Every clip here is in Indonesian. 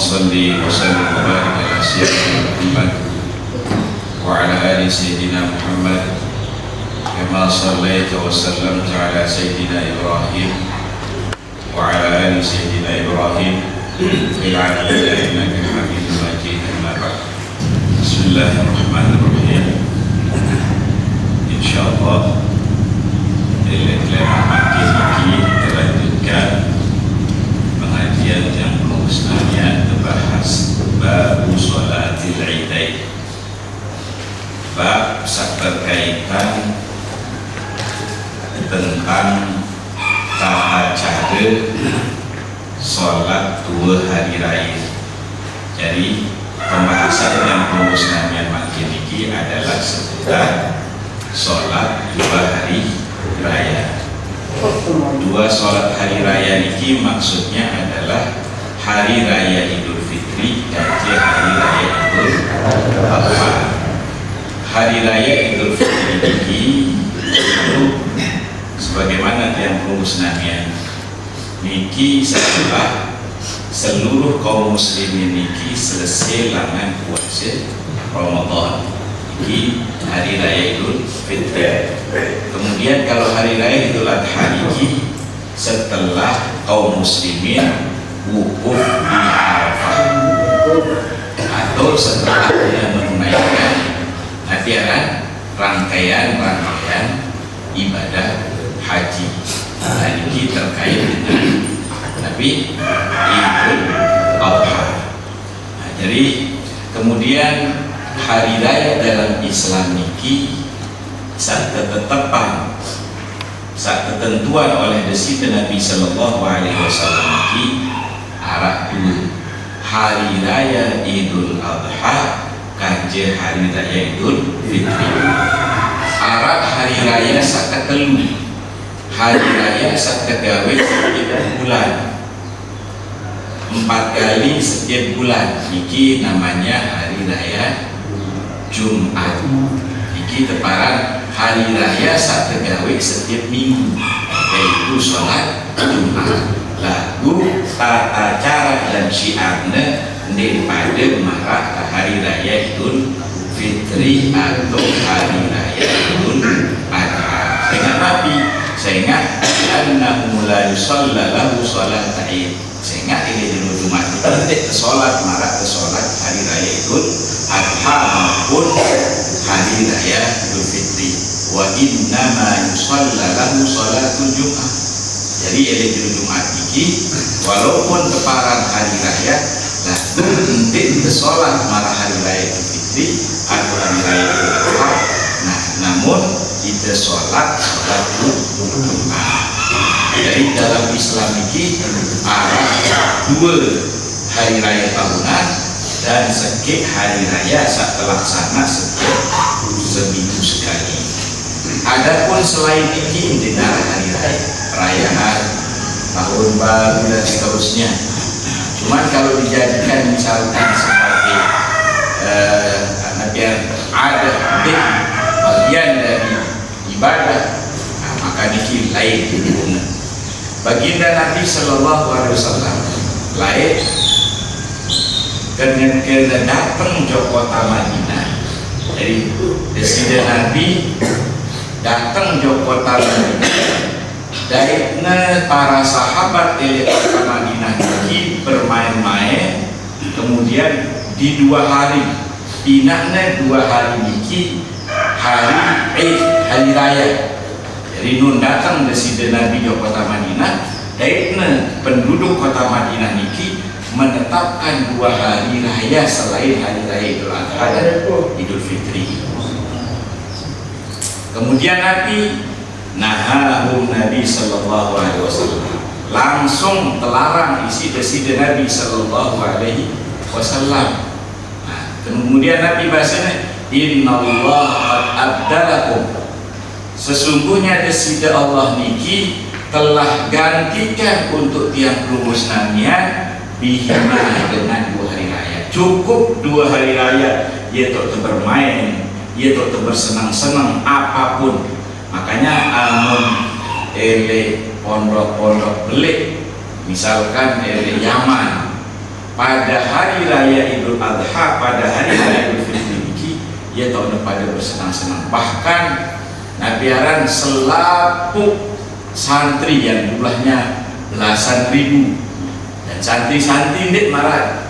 salli wa sallim wa barik ala sayyidina Muhammad wa ala ali sayyidina Muhammad kama sallaita wa sallamta ala sayyidina Ibrahim wa ala ali sayyidina Ibrahim fil alamin innaka Hamidum Majid. Amma ba'd. Bismillahirrahmanirrahim. Insyaallah makin dilanjutkan pengajian yang musnahnya terbahas bab sholatil idain, bab berkaitan tentang tata cara sholat dua hari raya. Jadi pembahasan yang musnahnya makin ini adalah seputar sholat dua hari raya. Dua sholat hari raya ini maksudnya adalah hari raya Idul Fitri dan hari raya Idul Adha. Hari raya Idul Fitri ini sebagaimana yang musnahnya niki setelah seluruh kaum muslimin niki selesai langan puasa Ramadan. Ini hari raya Idul Fitri. Kemudian kalau hari raya Idul Adha ini setelah kaum muslimin wukuf di Arafah atau setelah dia menunaikan rangkaian ibadah haji. Nah, ini terkait dengan Nabi Idul Adha. Nah, jadi kemudian hari raya dalam Islam niki saat ketetapan, saat ketentuan oleh desi Nabi Sallallahu Alaihi Wasallam niki arah dulu hari raya Idul Adha kaje hari raya Idul Fitri. Arah hari raya saat ketelu, hari raya saat kegawe setiap bulan, 4 kali setiap bulan. Niki namanya hari raya Jumat. Iki teparan hari raya saat tegawe setiap minggu, yaitu sholat Jumat. Lagu tata cara dan syiarnya daripada marah ke hari raya Idul Fitri atau hari raya Idul Adha. Sehingga Nabi sehingga annahu la yusalla lahu sholat Id. Sehingga ini di Jumat itu sholat marah ke sholat hari raya Idul Adha maupun hari raya Idul Fitri. Wa innama yusalla lahu sholatul Jum'ah. Jadi di Jumat ini walaupun teparan hari raya lah penting sholat marah hari raya Idul Fitri atau hari raya Idul Adha. Nah, namun kita sholat Jumat. Jadi dalam Islam ini ada dua hari raya tahunan dan sekik hari raya saat terlaksana setiap seminggu sekali. Adapun selain ini di hari raya, perayaan tahun baru dan seterusnya. Cuman kalau dijadikan misalkan sebagai ada bagian dari ibadah, nah, maka ini lain. Baginda Nabi Sallallahu Alaihi Wasallam lain kena datang ke kota Madinah. Jadi desida Nabi datang ke kota Madinah. Dari para sahabat di kota Madinah ini bermain-main. Kemudian di 2 hari, pinahnya 2 hari ini hari Id, hari raya. Jadi nun datang desida Nabi di kota Madinah. Dari penduduk kota Madinah niki menetapkan 2 hari raya selain hari raya Idul Adha dan Idul Fitri. Kemudian Nabi Nabi Sallallahu Alaihi Wasallam langsung telarang isi desida Nabi Sallallahu Alaihi Wasallam. Nah, kemudian Nabi bahasanya Innallaha abdalakum, sesungguhnya desida Allah niki telah gantikan untuk tiang rumus namian bihima dengan 2 hari raya. Cukup 2 hari raya, yaitu bermain, yaitu bersenang-senang apapun. Makanya amun pondok-pondok belik, misalkan Yaman, pada hari raya Idul Adha, pada hari raya Idul Fitri ini ia tahu pada bersenang-senang. Bahkan Nabi Aran selaku santri yang jumlahnya belasan ribu, dan santri-santri ini marah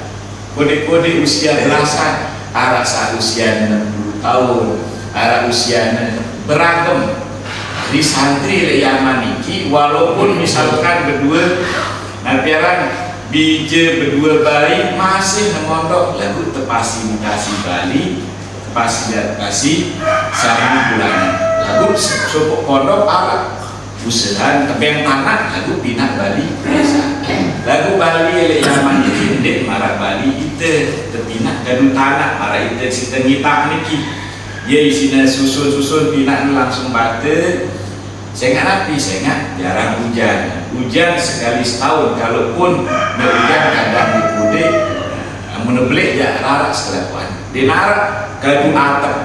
kode-kode usia belasan, arah saat usia 60 tahun, arah usia beragam. Di santri Yaman ini walaupun misalkan berdua Nabi Aran bija berdua bayi masih memondok lagu tepasi mutasi Bali, tepasi adaptasi sehari bulanan lagu sopok pondok arah usahaan tebeng tanah lagu pindah Bali biasa lagu Bali oleh Yaman ini dek marah Bali itu terpindah gaduh tanah marah itu si tengitak niki ya isinya susun pindah langsung batu. Saya ingat api, saya ingat jarang hujan sekali setahun, kalaupun hujan kadang dikude meneblek ya larak sekelakuan di narak gaduh atap,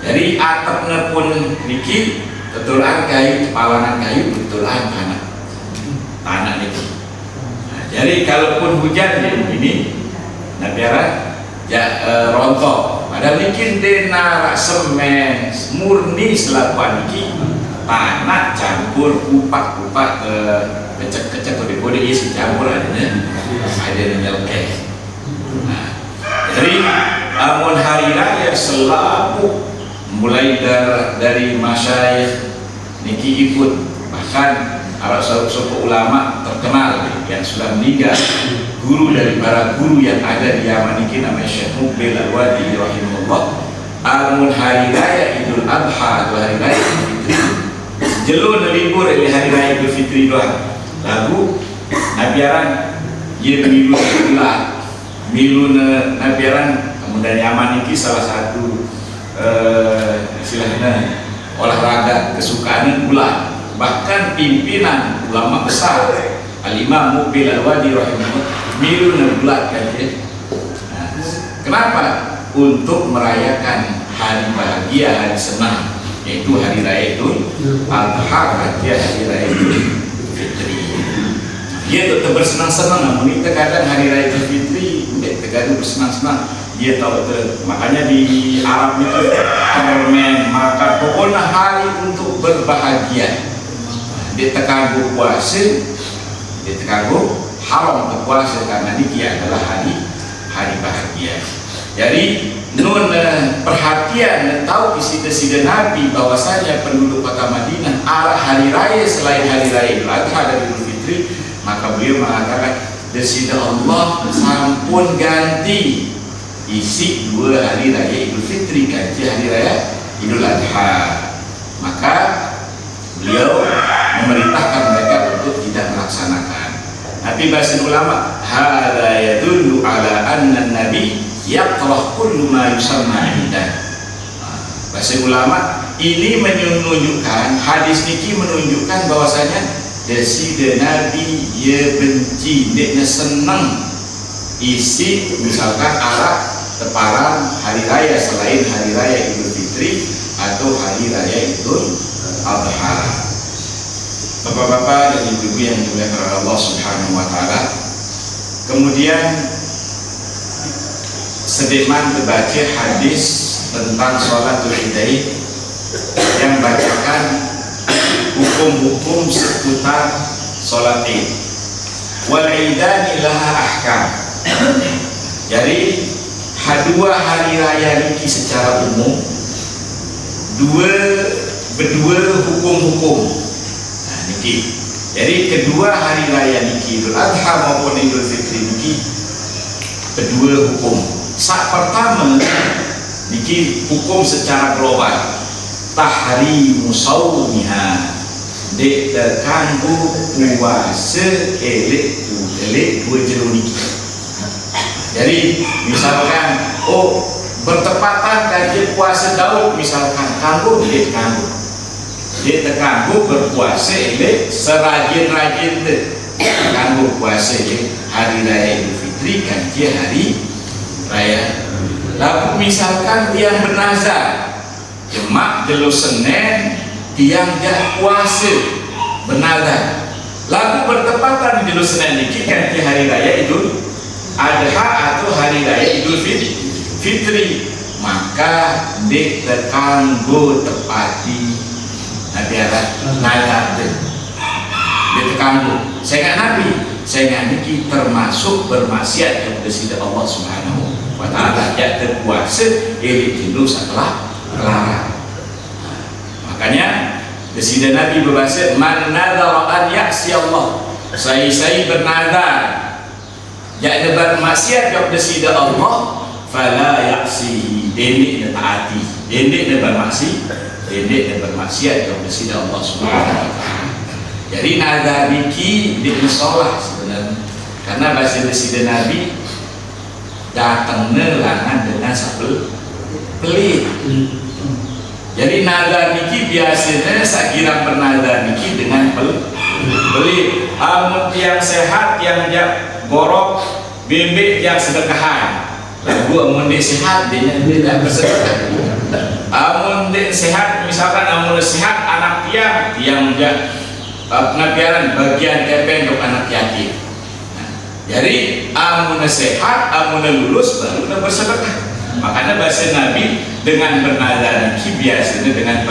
jadi atapnya pun niki betulan kayu, palangan kayu betulan tanah niki. Nah, jadi kalaupun hujan ya begini Nabi Aran ya rontok, padahal niki di narak semen murni selakuan niki tanah campur kupak-kupak kecek-kecek kode-kode isi campur adanya nyelkeh. Nah, jadi amun hari raya selalu mulai dari masyayikh niki ikut, bahkan Arab sopo ulama terkenal yang sudah meninggal, guru dari para guru yang ada di Yaman niki namanya Syekh Muqbil Al-Wadi rahimahullah. Amun hari raya Idul Adha atau hari raya Idul Fitri jelo libur ini hari raya Idul Fitri doang. Lagu Nabi Aran ia milu Nabi Aran kemudian Yaman ini salah satu istilahnya olahraga kesukaan bulan. Bahkan pimpinan ulama besar Al-Imam Muqbil Al-Wadi rahimahullah milu bulan kan ya. Nah, kenapa? Untuk merayakan hari bahagia, hari senang, yaitu hari raya Idul Adha, hari raya Idul Fitri. Dia tetap bersenang-senang, namun kita kadang hari raya Idul Fitri terkadang bersenang-senang. Dia tahu makanya di Arab itu permen, makan, pokoknya hari untuk berbahagia. Dia terkagum puasa, dia terkagum haram berpuasa karena ini adalah hari bahagia. Jadi nun perhatian tahu isi Nabi bahwasanya penduduk kota Madinah arah hari raya selain hari raya Idul Adha dan Idul Fitri, maka beliau mengatakan desida Allah sampun ganti isi dua hari raya Idul Fitri ganti hari raya Idul Adha. Maka beliau memerintahkan mereka untuk tidak melaksanakan. Tapi bahasa ulama hadza yadullu ala anna nabi yakrah kullu ma yusamma indah. Bahasa ulama ini menunjukkan, hadis niki menunjukkan bahwasanya deside Nabi ia benci, dia senang isi misalkan arah teparan hari raya selain hari raya Idul Fitri atau hari raya Idul Adha. Bapak-bapak dan ibu-ibu yang dimuliakan oleh Allah Subhanahu wa taala. Kemudian sediman terbaca hadis tentang sholatul Idain yang bacakan hukum-hukum seputar sholat Id. Wal idani laha ahkam. Jadi dua hari raya niki secara umum berdua hukum-hukum. Nah, niki. Jadi kedua hari raya niki Idul Adha maupun Idul Fitri niki kedua hukum. Saat pertama niki hukum secara global tahrimu saumiha dek terkanggu puasa elek dua jero niki. Jadi misalkan bertepatan kaji puasa Daud misalkan kanggu dek kanggu dia terkanggu berpuasa elek serajin-rajin kanggu puasa elek hari raya Idul Fitri kaji hari raya. Lalu misalkan tiang bernazar jemak jelo Senin tiang jak puasa bernazar, lalu bertepatan jelo Senin ini kan hari raya Idul Adha atau hari raya Idul Fitri, maka dek tekanggo tepati Nabi ada nadar dek tekanggo. Saya nggak Nabi, saya nggak niki termasuk bermaksiat kepada sida Allah Subhanahu wa Ta'ala, ya terpuasa iri tindu setelah larang. Makanya sida Nabi berbahasa man nadara an ya'si Allah, saya bernadar yakni bermaksiat kepada sida Allah, fala ya'sihi, dendek taati, dendek bermaksiat kepada sida Allah Subhanahu wa Ta'ala. Jadi nadar niki di musola sebenarnya, karena bahasa sida Nabi datang nelangan dengan sabel pelit. Jadi nadar niki biasanya sakira bernadar niki dengan pelit. Amun yang sehat yang borok, bebek yang sedekahan. Lagu amun dia sehat dia tidak bersedekah. Amun dia sehat, misalkan amun sehat anak tiang pengajaran bagian kepeng untuk anak yatim. Jadi amun sehat, amun lulus baru bersedekah. Makanya bahasa Nabi dengan bernadar niki biasanya dengan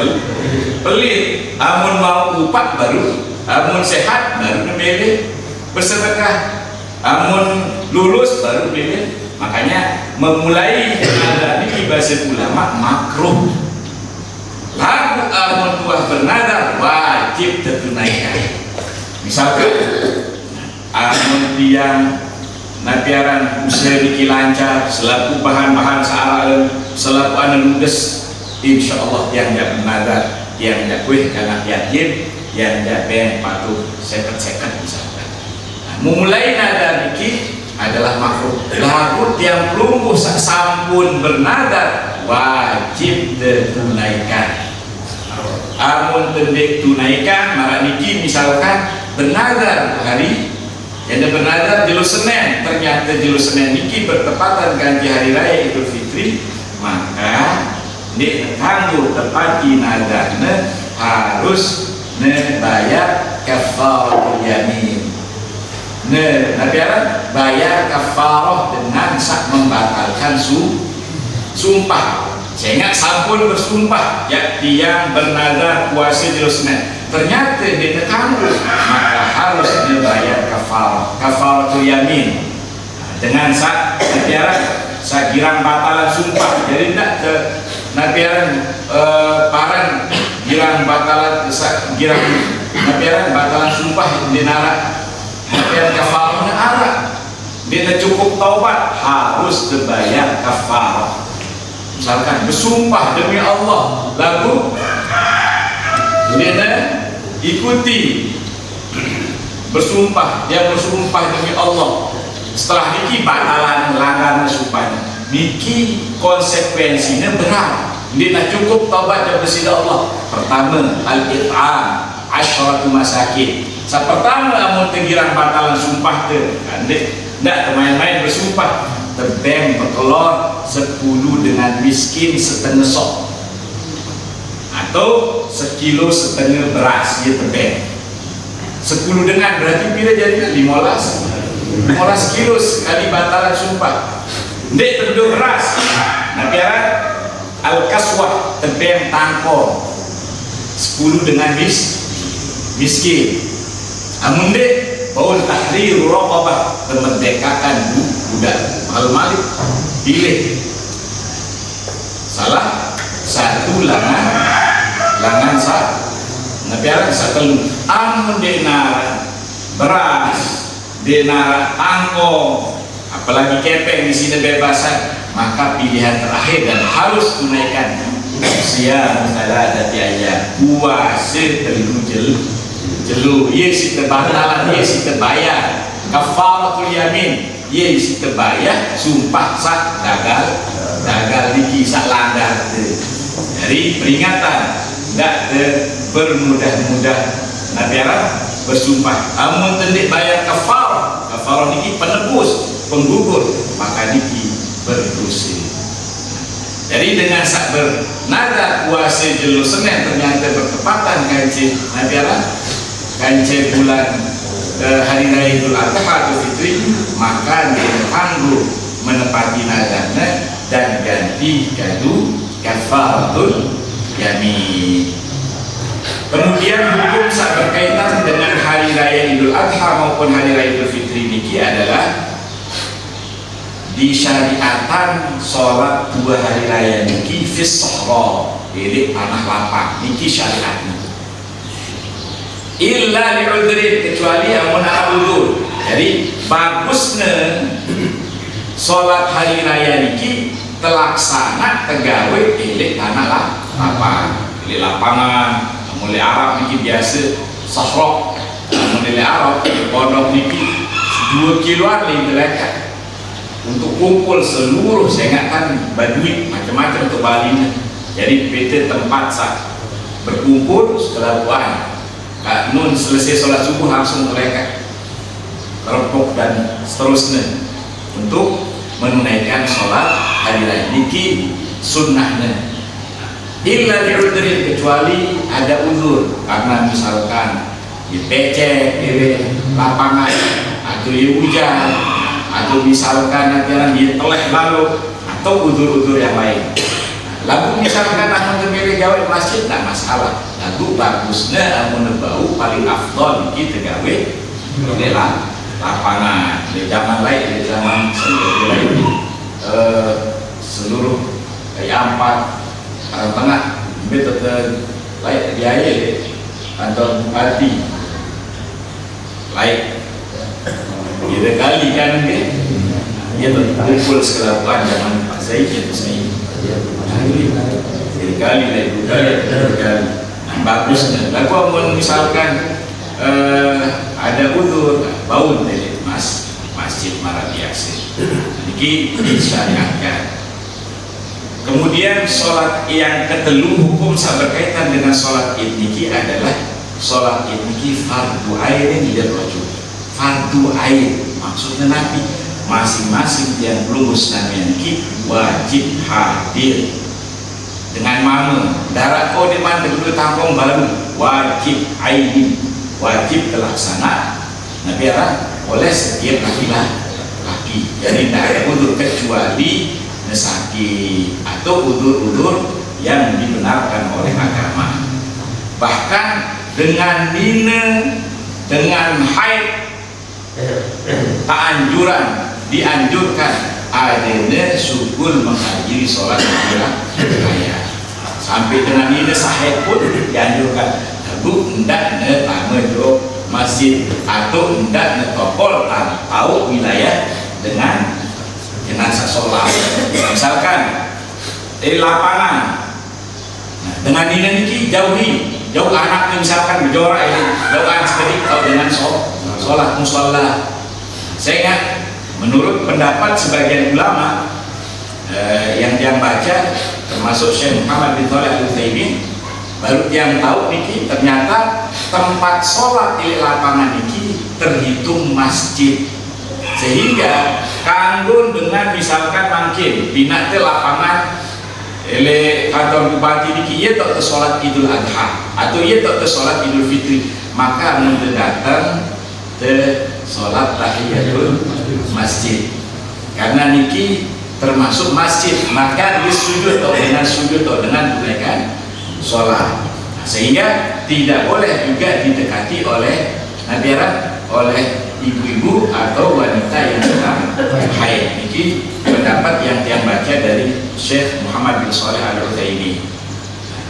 pelit. Amun mau upah baru, amun sehat baru memilih bersedekah. Amun lulus baru memilih. Makanya memulai bernadar niki bahasa ulama makruh. Lagu amun tuah bernadar wajib ditunaikan. Misalkan amun tiang nabiaran usaha niki lancar, selaku bahan-bahan selaku anu ludes, insya Allah yang tidak bernadar, yang tidak kuih anak yatim, yang tidak ben patuh seket-seket misalkan. Memulai nadar niki adalah makruh. Lagu tiang pelumbuh sampun bernadar wajib ditunaikan. Amun tendek tunaikan, maka niki misalkan bernadar hari yang bernadar jelu Senin, ternyata jelu Senin niki bertepatan ganti hari raya Idul Fitri, maka nek kanggo tepati nadarna harus bayar kafaratul yamin. Bayar kafarah dengan sak membatalkan sumpah. Sehingga sampun bersumpah ya tiang bernadar puasa jelu Senin, ternyata dia terkanggu, maka harus dibayar kafaratul yamin dengan girang batalan sumpah. Jadi tidak ke nabiaran paran girang batalan batalan sumpah dinara nabiaran kafarahnya arah dia cukup taubat harus dibayar kafarah. Misalkan bersumpah demi Allah, lagu dia ikuti bersumpah, dia bersumpah demi Allah, setelah niki batalan langgar sumpahnya, niki konsekuensinya berat. Dia cukup taubat kepada Allah. Pertama al-it'am asyratu masakin. Pertama amun tegirang batalan sumpah tu, ndak main-main bersumpah. Terbang berkelor 10 dengan miskin setengah sok atau 1,5 kilo beras dia terbang 10 dengan berarti bila jadi 15 kilo sekali batalan sumpah. Dek terduk beras nabi al-kaswah terbang tangkong 10 dengan miskin. Amun dek baul tahrir raqabah, memerdekakan budak. Al-Malik pilih salah satu langan satu nabiaran satu amun denara beras, denara tangkong, apalagi kepeng di sini bebasan, maka pilihan terakhir dan harus tunaikan siang saladati ayam puasa terlalu jelu ye si terbatalan, ye si terbayar kafaratul yamin, ye si terbayar sumpah sak gagal di kisah langgar. Jadi peringatan tidak bermudah-mudah Nabi Arab bersumpah amun tendek bayar kafarah niki penebus penggugur, maka niki berdosa. Jadi dengan sak bernadar puasa jelu Senin ternyata bertepatan kancing Nabi Arab kancing bulan hari raya Idul Adha atau Fitri, maka ditangguh menepati nazarnya dan ganti gadu kafaratul yamin. Kemudian hukum saat berkaitan dengan hari raya Idul Adha maupun hari raya Idul Fitri niki adalah disyariatkan sholat dua hari raya niki fis sahra, jadi tanah lapang niki syariatnya. Illa li'udhrin, kecuali amun udzur. Jadi bagusnya sholat hari raya niki terlaksana tegawe di tanah lapang, di lapangan. Mulai Arab niki biasa sahrok, mulai Arab pondok niki 2 kiloan lebih lekat untuk kumpul seluruh sengatan Badui macam-macam untuk Bali. Jadi PT tempat berkumpul setelah buah nun selesai sholat subuh langsung mereka kelompok dan seterusnya untuk menunaikan sholat hari raya niki sunnahnya. Illa di'udhrin, kecuali ada uzur, karena misalkan dipecek di lapangan atau di hujan atau misalkan nanti dia teleh lalu atau uzur-uzur yang lain. Lagu misalkan amun temeli gawe masjid tak masalah. Lagu bagusnya amun bau paling afdol kita gawe di lapangan. Di zaman lain, di zaman seluruh kayak 4 orang tengah betul layak biaya kantor bupati layak kira kali kan dia berkumpul sekelapan zaman Pak Zaid itu saya kali bagusnya. Lalu amun misalkan ada uzur bau dari masjid marah biasa ini disyariatkan. Kemudian sholat yang ketelu hukum berkaitan dengan sholat id niki adalah sholat id niki fardu ain tidak wajib. Fardu ain maksudnya Nabi masing-masing yang belum muslim niki wajib hadir dengan mama darah kau di mana dulu tampung baru wajib ain, wajib terlaksana Nabi oleh setiap laki-laki. Jadi tidak ada udur kecuali nesaki atau udur-udur yang dibenarkan oleh agama. Bahkan dengan nina, dengan haid dianjurkan adanya syukur menghadiri sholat raya. Sampai dengan nina sahih pun dianjurkan. Lagu hendak tamu masjid atau hendak netopol atau wilayah dengan jenazah sholat. Misalkan di lapangan, nah, dengan ini jauh anaknya misalkan berjorak ini jauh anak sedikit atau dengan sholat musalla. Sehingga menurut pendapat sebagian ulama yang baca termasuk Syekh Muhammad bin Shalih Al-Utsaimin, baru yang tahu niki ternyata tempat sholat di lapangan niki terhitung masjid. Sehingga kanggun dengan misalkan mungkin bina te lapangan ele kantor bupati niki ia tak sholat Idul Adha atau ia tak sholat Idul Fitri, maka mun datang te sholat tahiyatul masjid karena niki termasuk masjid, maka disujud dengan tunaikan sholat. Sehingga tidak boleh juga didekati oleh oleh ibu-ibu atau wanita yang sedang haid. Ini pendapat yang baca dari Syekh Muhammad bin Shalih Al-Utsaimin.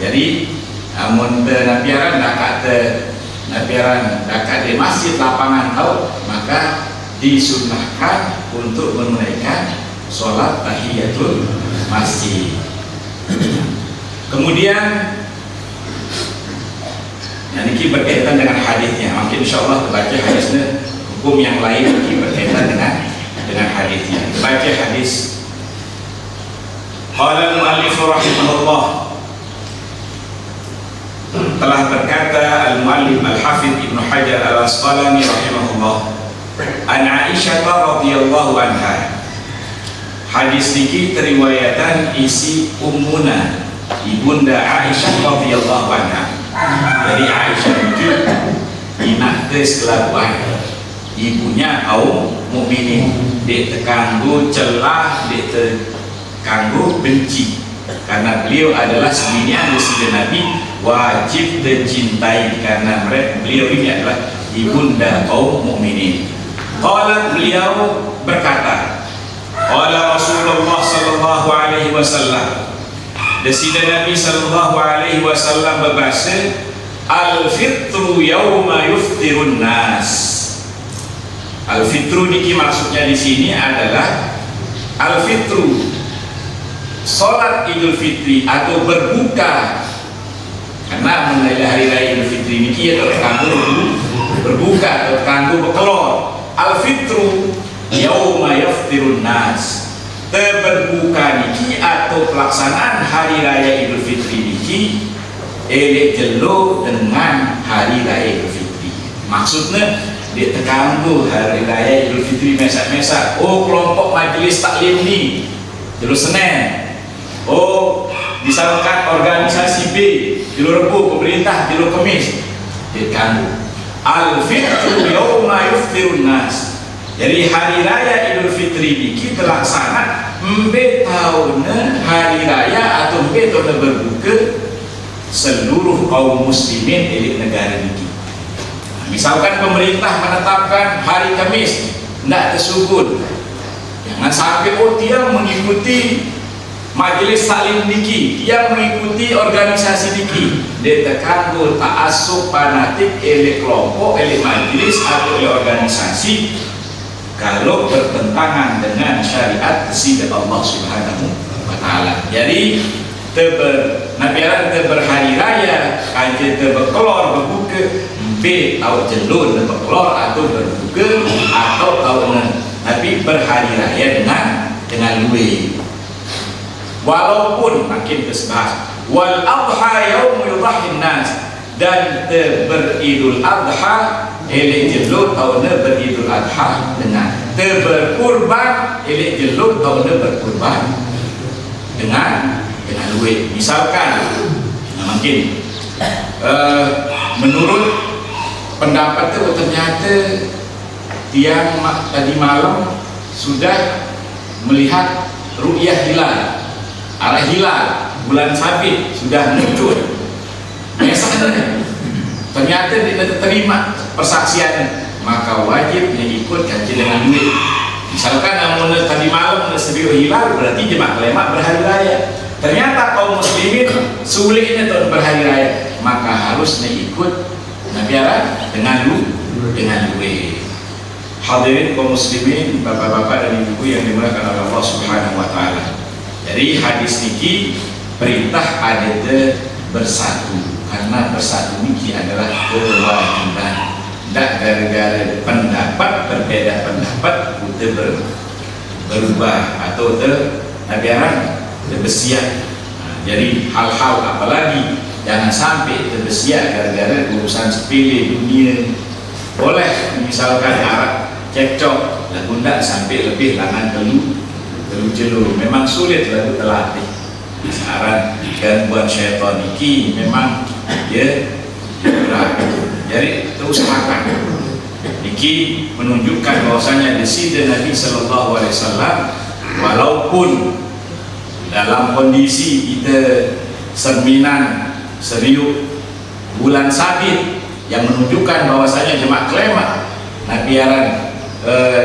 Jadi amun nabiaran dekat di masjid lapangan tahu, maka disunahkan untuk menunaikan sholat tahiyatul masjid. Kemudian ini berkaitan dengan hadisnya. Mungkin insyaallah terbaca hadisnya, hukum yang lain ini berkaitan dengan hadisnya. Baca hadis. Qala al-muallif rahimahullah, telah berkata al-muallif al-hafidz Ibnu Hajar al-Asqalani rahimahullah, an Aisyah radhiyallahu anha. Hadis ini teriwayatan isi ummuna ibunda Aisyah radhiyallahu anha. Dari Aisyah ini inah kelakuan ibunya kaum mukminin. Dia terganggu celah, dia terganggu benci, karena beliau adalah sebinian Sayyidina Nabi, wajib dicintai karena beliau ini adalah ibunda kaum mukminin. Qala, beliau berkata, qala Rasulullah sallallahu alaihi wasallam, Sayyidina Nabi sallallahu alaihi wasallam berbahasa, al-fitru yawma yuftirun nas. Al-fitru niki maksudnya di sini adalah al-fitru, salat Idul Fitri atau berbuka, karena mengenai hari raya Idul Fitri niki ya terkanggu berbuka atau terkanggu berkelor. Al-fitru yauma yaftirun nas, berbuka niki atau pelaksanaan hari raya Idul Fitri niki elek jelo dengan hari raya Idul Fitri. Maksudnya dia terganggu hari raya Idul Fitri mesak-mesak. Oh, kelompok majelis taklim ni jelo Senin, oh disalurkan organisasi B jelo Rebu, pemerintah jelo Kamis, dia terganggu. Al-fitru yawma yuftirun nas, jadi hari raya Idul Fitri ini terlaksana embe tahun hari raya atau embe tahun berbuka seluruh kaum muslimin di negara ini. Misalkan pemerintah menetapkan hari Kamis, tidak tersubut, jangan sampai oh dia mengikuti majelis taklim niki, dia mengikuti organisasi niki, dia terganggu ta'assub fanatik oleh kelompok, oleh majelis atau oleh organisasi kalau bertentangan dengan syariat Sayyidina Allah Subhanahu wa taala. Jadi nabiaran berhari raya aja berkelor berbuka B atau jelur berkelor atau berbuka atau tahun Nabi berhari raya dengan luwe. Walaupun makin bersebas wal adha yaum yudhhin nas, dan beridul adha elek jelur tahun beridul adha dengan berkurban elek jelur tahun berkurban dengan duit. Misalkan mungkin menurut pendapat itu ternyata tiang tadi malam sudah melihat ru'yah hilal, arah hilal bulan sabit sudah muncul, biasanya ternyata tidak terima persaksian, maka wajib ikut kaji dengan duit. Misalkan namun tadi malam sedih hilal, berarti jemaah lemak berhari raya. Ternyata kaum muslimin sulitnya tahun berhari raya, maka harus ikut nabiara dengan duit. Hadirin kaum muslimin, bapak-bapak dan ibu yang dimuliakan oleh Allah Subhanahu wa taala. Jadi hadis niki perintah ada bersatu, karena bersatu niki adalah kewajiban. Tidak gara-gara pendapat berbeda pendapat kita berubah atau nabiara terbesiak. Jadi hal-hal apalagi jangan sampai terbesiak gara-gara urusan sepele dunia. Boleh misalkan Arab cekcok lagu ndak sampai lebih langan telu jelur, memang sulit lagu terlatih. Saran gangguan syaitan iki memang ya berat. Jadi terus makan iki menunjukkan bahwasanya Sayyidina Nabi sallallahu alaihi wasallam walaupun dalam kondisi kita seminan seriuk bulan sabit yang menunjukkan bahwasanya jemaah klemak nabiaran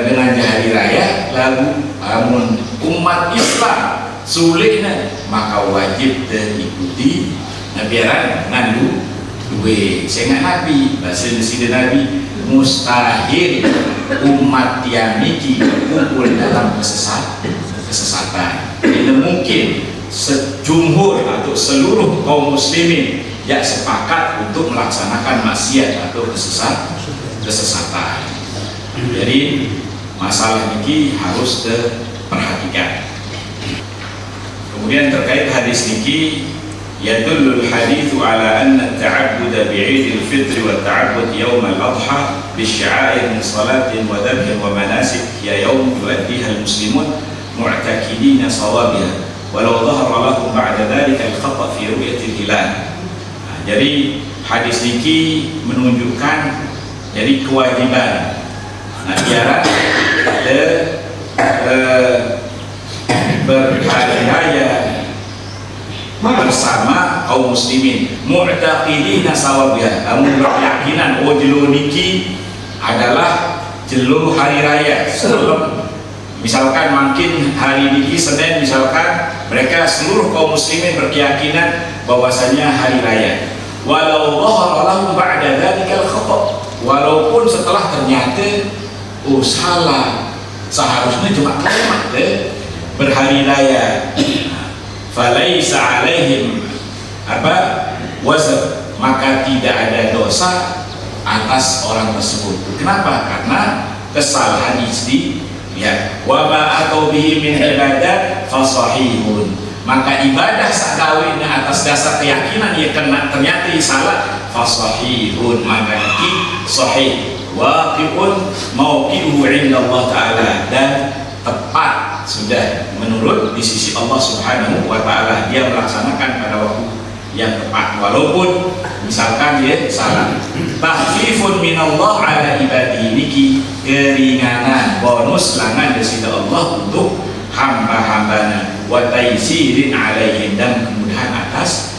dengan hari raya lalu umat Islam sulitnya, maka wajib diikuti nabiaran ngandu duwe. Sehingga Nabi bahasa Sayyidina Nabi mustahil umat yang niki kumpul dalam kesesatan. Tidak mungkin sejumhur atau seluruh kaum muslimin yang sepakat untuk melaksanakan maksiat atau kesesatan. Jadi masalah ini harus diperhatikan. Kemudian terkait hadis niki, yadullul hadithu ala anna at-ta'abbud bi'id al-fitr wa at-ta'abbud yawm al-adha bisya'air min salatin wa dhabhin wa manasik ya yawm yuaddiha al-muslimun mu'takidina sawabiha walau dhahara lahum ba'da dhalika al-khata fi ru'yati al-hilal. Jadi hadis niki menunjukkan jadi kewajiban biarlah kita berhari raya bersama kaum muslimin mu'taqidina sawabiyah, kamu berkeyakinan jelo niki adalah jelo hari raya. Sebelum misalkan makin hari niki Senin, misalkan mereka seluruh kaum muslimin berkeyakinan bahwasanya hari raya, walau dhahara lahum ba'da dzalikal khata', walaupun setelah ternyata salah, seharusnya cuma kalimat berhari raya, falaisa alaihim wazr, maka tidak ada dosa atas orang tersebut. Kenapa? Karena kesalahan ijtihad. Wa ma atau bihi min ibadat fasahihun, maka ibadah sakawin atas dasar keyakinan ya kena ternyata salah, fasahihun, maka iki sahih, waqi'un mauqi'uhu 'inda Allah taala, dan tepat sudah menurut di sisi Allah Subhanahu wa taala, dia melaksanakan pada waktu yang tepat walaupun misalkan dia salah. Tahfifun minallah ala ibadihi, niki keringanan bonus langan dari Allah untuk hamba-hambanya, wa taisirin alaihim, dan kemudahan atas